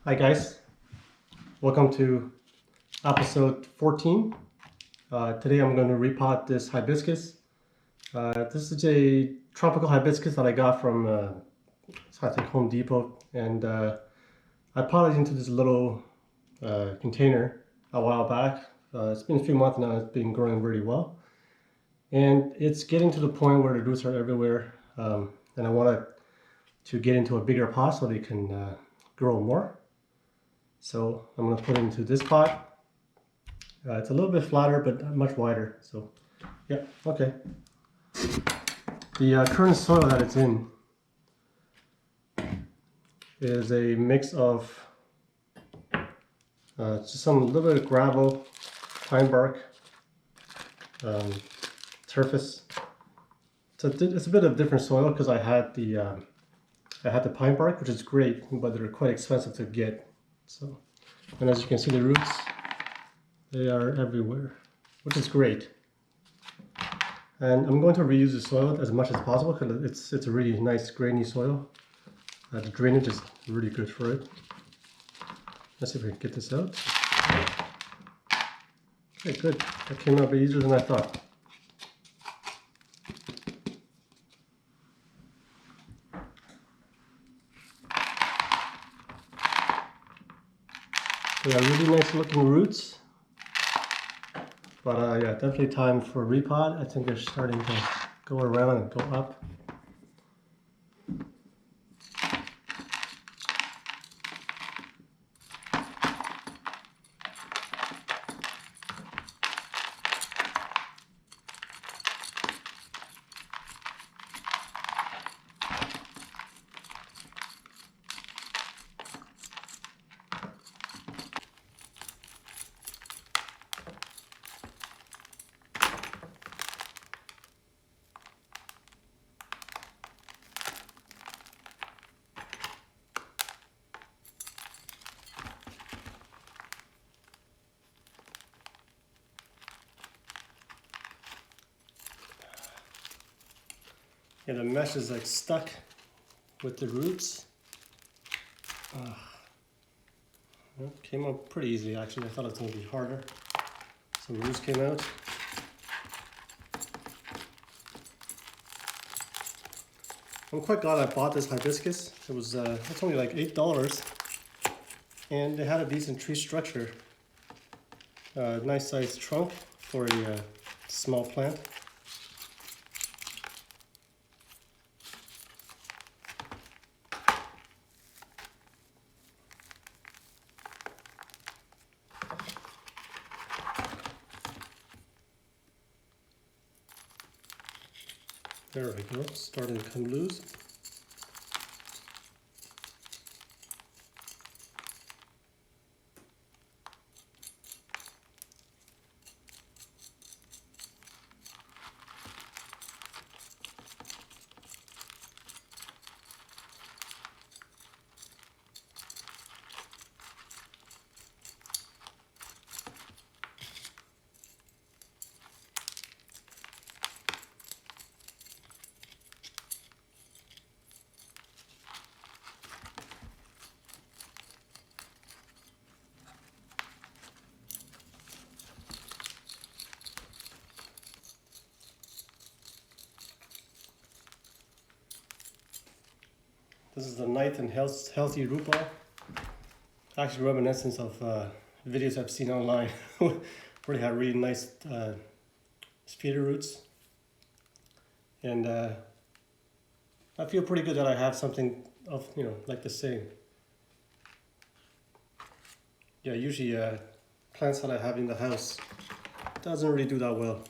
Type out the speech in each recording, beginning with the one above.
Hi guys, welcome to episode 14. Today I'm going to repot this hibiscus. This is a tropical hibiscus that I got from I think Home Depot, and I potted into this little container a while back. It's been a few months now. It's been growing really well, and it's getting to the point where the roots are everywhere, and I want to get into a bigger pot so they can grow more. So I'm going to put it into this pot. It's a little bit flatter, but much wider. So yeah, okay. The current soil that it's in is a mix of just some little bit of gravel, pine bark, turfus. It's a bit of different soil because I had the pine bark, which is great, but they're quite expensive to get. So, and as you can see, the roots, they are everywhere, which is great. And I'm going to reuse the soil as much as possible because it's a really nice grainy soil. The drainage is really good for it. Let's see if we can get this out. Okay, good. That came out a bit easier than I thought. They are really nice looking roots. But yeah, definitely time for repot. I think they're starting to go around and go up. Yeah, the mesh is like stuck with the roots. It came out pretty easily actually. I thought it was going to be harder. Some roots came out. I'm quite glad I bought this hibiscus. It's only like $8, and it had a decent tree structure. Nice sized trunk for a small plant. There we go, starting to come loose. This is the nice and healthy root ball. Actually reminiscent of videos I've seen online where they have really nice speeder roots. And I feel pretty good that I have something of, like the same. Yeah, usually plants that I have in the house doesn't really do that well.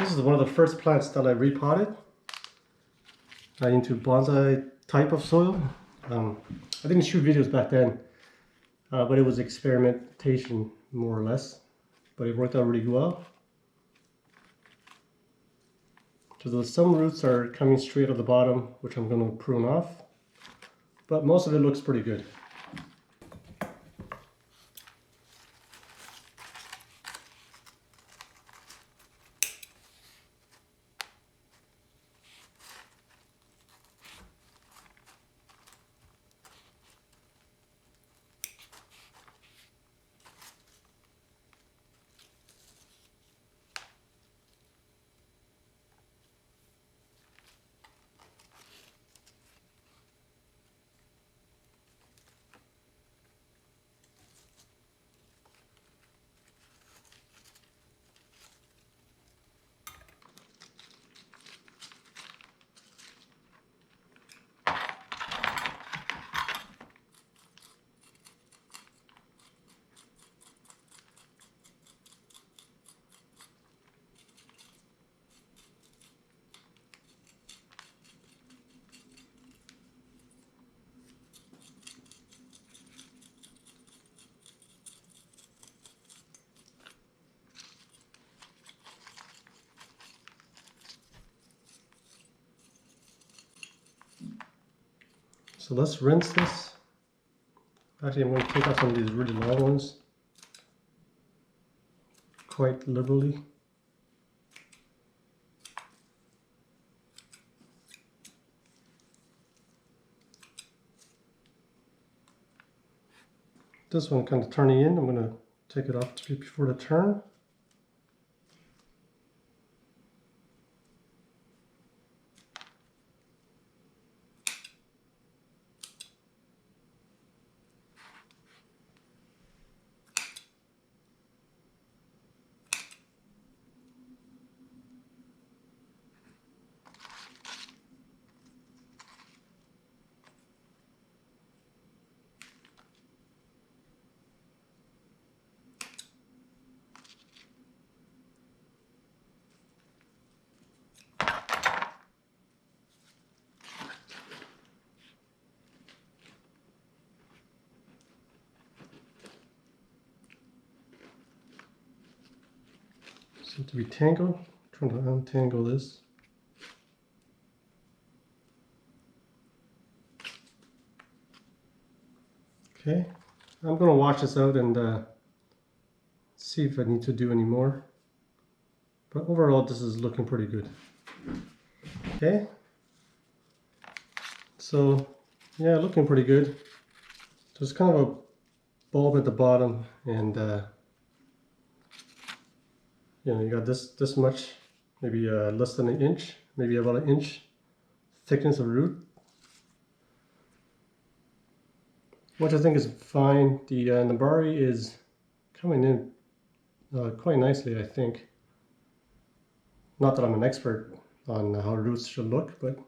This is one of the first plants that I repotted into bonsai type of soil. I didn't shoot videos back then, but it was experimentation more or less. But it worked out really well. So some roots are coming straight at the bottom, which I'm going to prune off. But most of it looks pretty good. So let's rinse this. Actually, I'm going to take out some of these really long ones quite liberally. This one kind of turning in. I'm going to take it off before the turn. Seems to be tangled. I'm trying to untangle this. Okay, I'm going to wash this out and see if I need to do any more. But overall, this is looking pretty good. Okay, so yeah, looking pretty good. There's kind of a bulb at the bottom, and you know, you got this much, maybe less than an inch, maybe about an inch thickness of root, which I think is fine. The nabari is coming in quite nicely, I think. Not that I'm an expert on how roots should look, but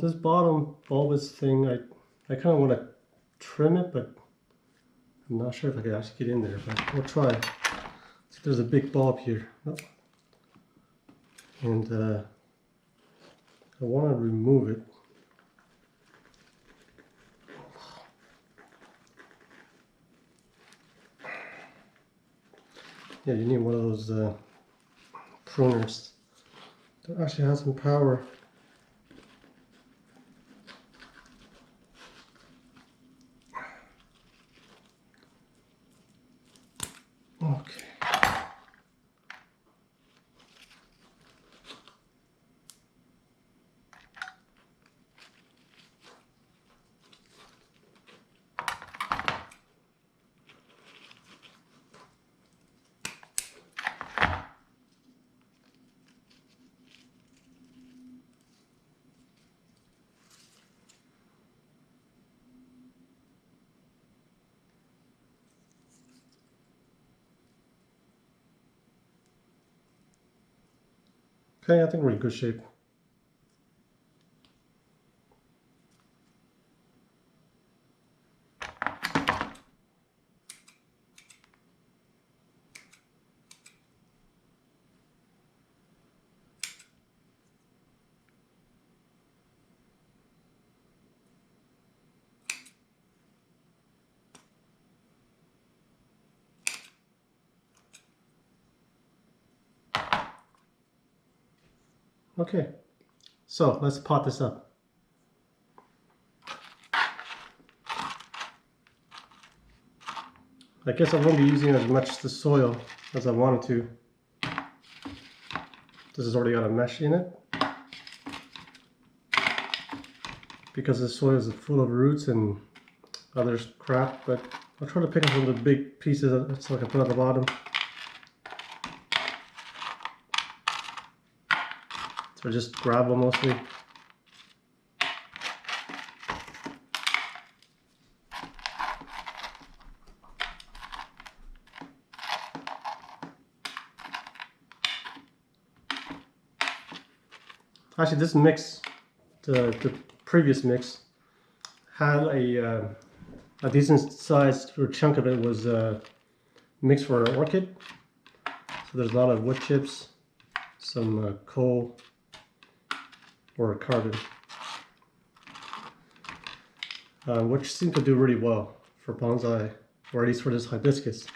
this bottom bulbous thing, I kind of want to trim it, but I'm not sure if I can actually get in there, but we'll try. So there's a big bulb here. Oh. And I want to remove it. Yeah, you need one of those pruners that actually has some power. Okay. Okay, I think we're in good shape. Okay, so let's pot this up. I guess I won't be using as much the soil as I wanted to. This has already got a mesh in it. Because the soil is full of roots and other crap, but I'll try to pick up some of the big pieces so I can put on the bottom. So just gravel mostly. Actually, this mix, the previous mix, had a decent sized chunk of it was mixed for an orchid. So there's a lot of wood chips, some coal or carbon, which seemed to do really well for bonsai, or at least for this hibiscus.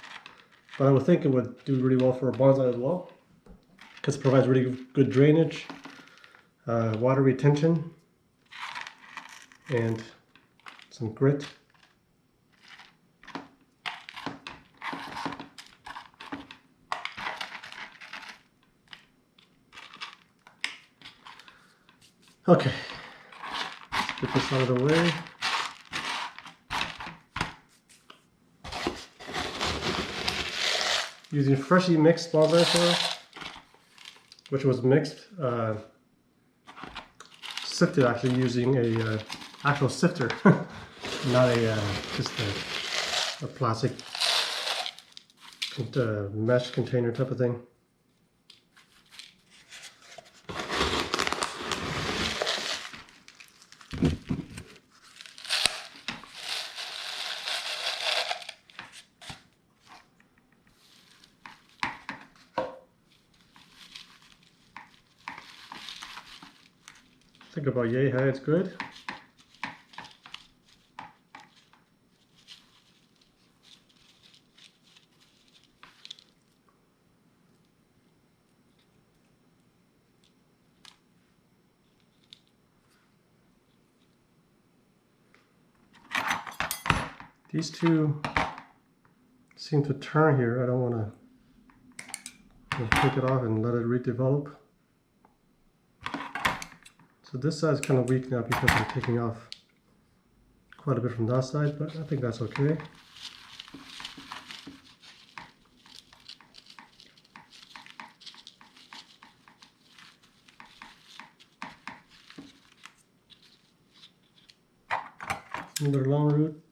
But I would think it would do really well for a bonsai as well, because it provides really good drainage, water retention, and some grit. Okay, let's get this out of the way. Using freshly mixed bonsai soil, which was mixed, sifted actually using a actual sifter, not a just a plastic mesh container type of thing. Think about yay high, it's good. These two seem to turn here. I don't want to take it off and let it redevelop. So this side's kind of weak now because I'm taking off quite a bit from that side, but I think that's okay. Another long root.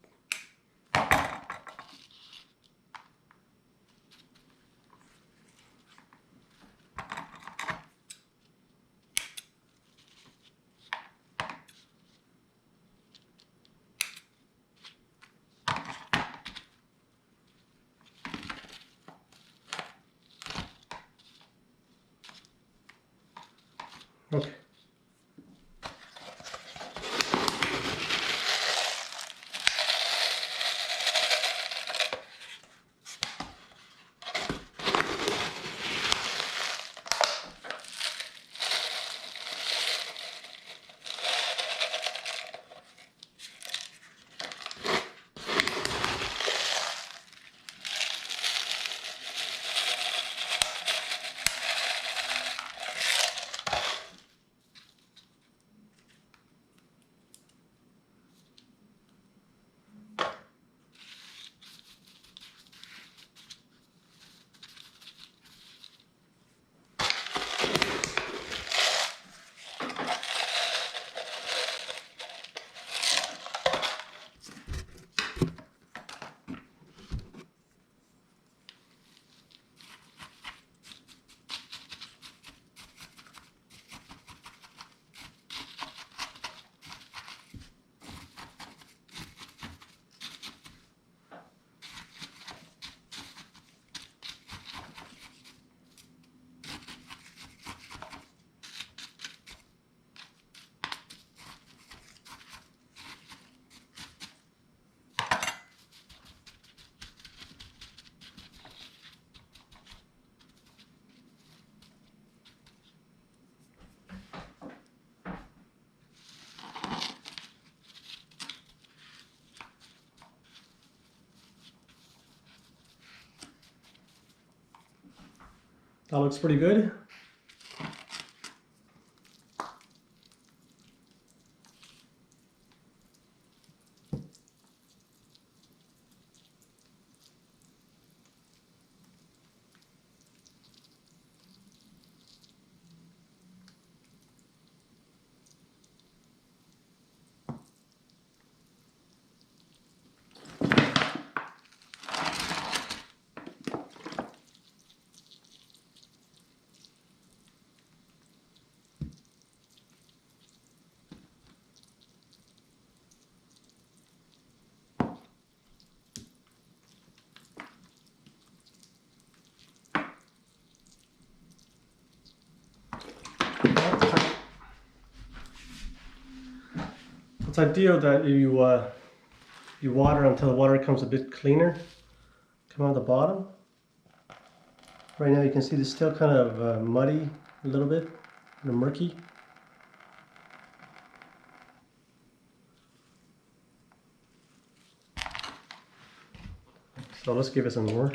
Okay. That looks pretty good. It's ideal that you water until the water comes a bit cleaner, come out the bottom. Right now you can see it's still kind of muddy a little bit, murky. So let's give it some more.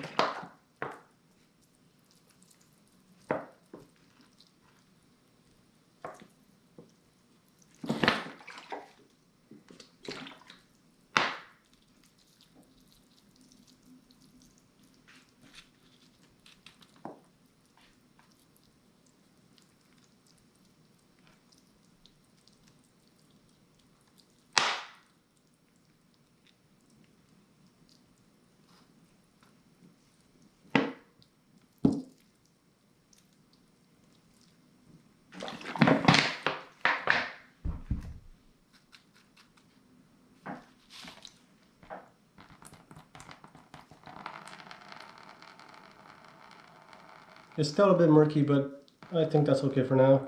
It's still a bit murky, but I think that's okay for now.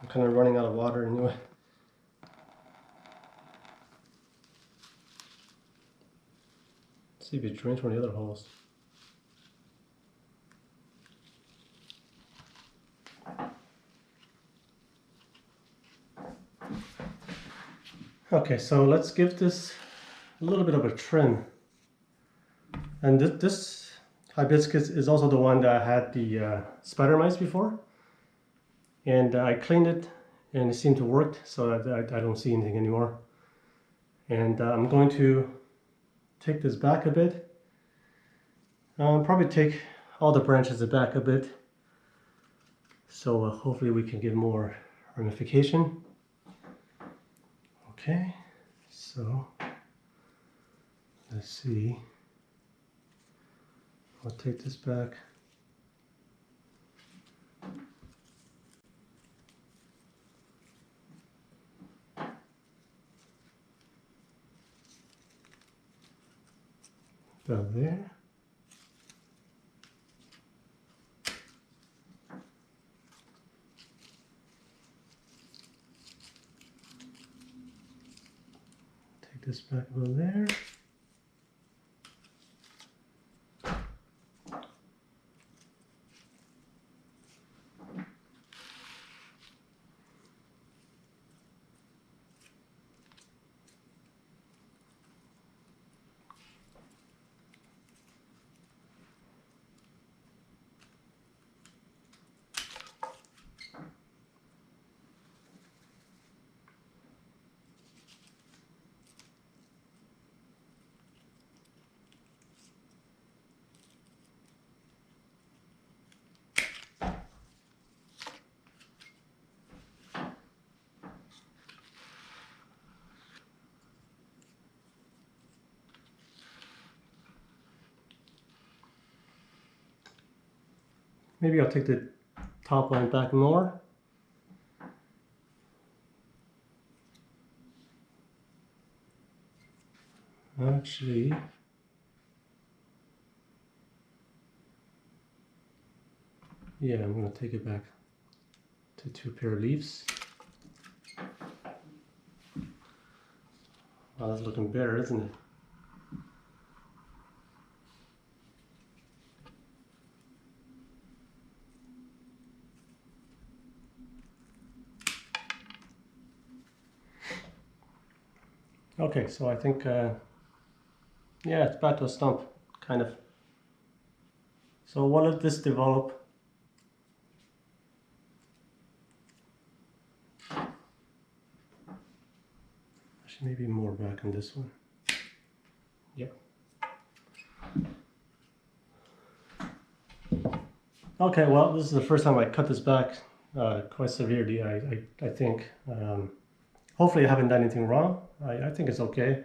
I'm kind of running out of water anyway. Let's see if it drains from the other holes. Okay, so let's give this a little bit of a trim. And this hibiscus is also the one that had the spider mites before. And I cleaned it and it seemed to work, so I don't see anything anymore. And I'm going to take this back a bit. Probably take all the branches back a bit. So hopefully we can get more ramification. Okay, so let's see. I'll take this back. About there. Take this back about there. Maybe I'll take the top line back more. Actually, yeah, I'm going to take it back to 2 pair of leaves. Wow, that's looking better, isn't it? Okay, so I think, yeah, it's back to a stump, kind of. So we'll let this develop. Actually, maybe more back on this one. Yeah. Okay, well, this is the first time I cut this back quite severely, I think. Hopefully I haven't done anything wrong. I think it's okay.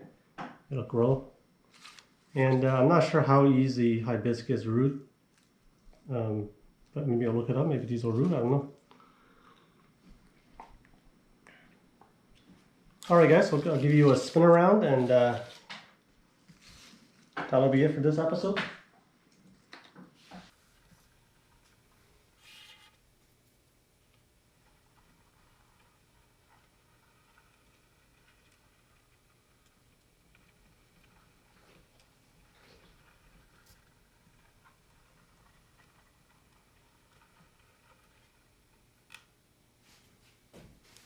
It'll grow. And I'm not sure how easy hibiscus root, but maybe I'll look it up. Maybe these will root, I don't know. All right, guys, I'll give you a spin around, and that'll be it for this episode.